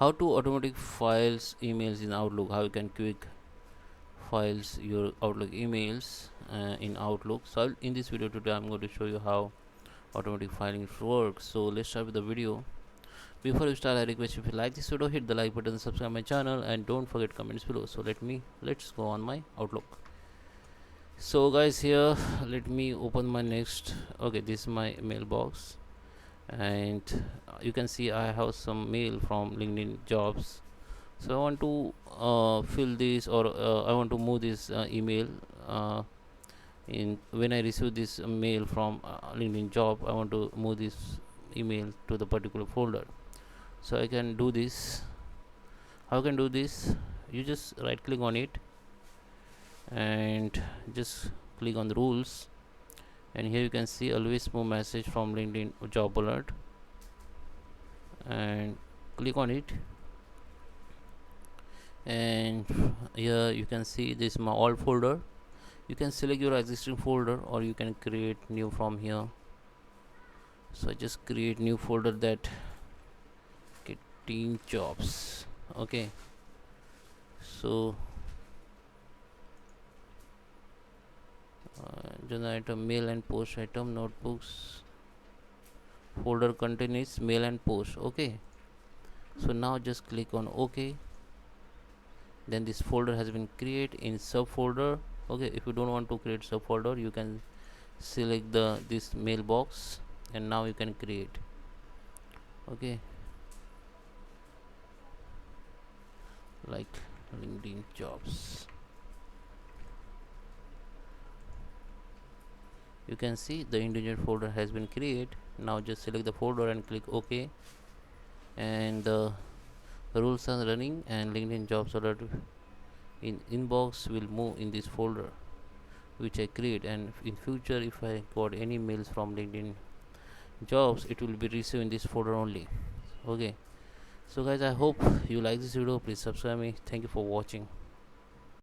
how to automatic files emails in Outlook, how you can quick files your Outlook emails in Outlook. So in this video today I'm going to show you how automatic filing works. So let's start with the video. Before we start, I request if you like this video, hit the like button, subscribe my channel, and don't forget comments below. So let's go on my Outlook. So guys, here let me open my next. Okay, this is my mailbox, and you can see I have some mail from LinkedIn jobs. So I want to fill this, or I want to move this email. In when I receive this mail from LinkedIn job, I want to move this email to the particular folder. So I can do this. How can do this? You just right click on it and just click on the rules, and here you can see always move message from LinkedIn job alert, and click on it. And here you can see this my all folder. You can select your existing folder or you can create new from here. So I just create new folder, that team jobs. Okay, so journal item, mail and post item, notebooks, folder contains mail and post. Okay, so now just click on OK. Then this folder has been created in subfolder. Okay, if you don't want to create subfolder, you can select this mailbox, and now you can create. Okay, like LinkedIn jobs. You can see the individual folder has been created. Now just select the folder and click OK, and the rules are running, and LinkedIn jobs alert in inbox will move in this folder which I create, and in future if I got any mails from LinkedIn jobs, it will be received in this folder only. Okay, so guys, I hope you like this video. Please subscribe me. Thank you for watching.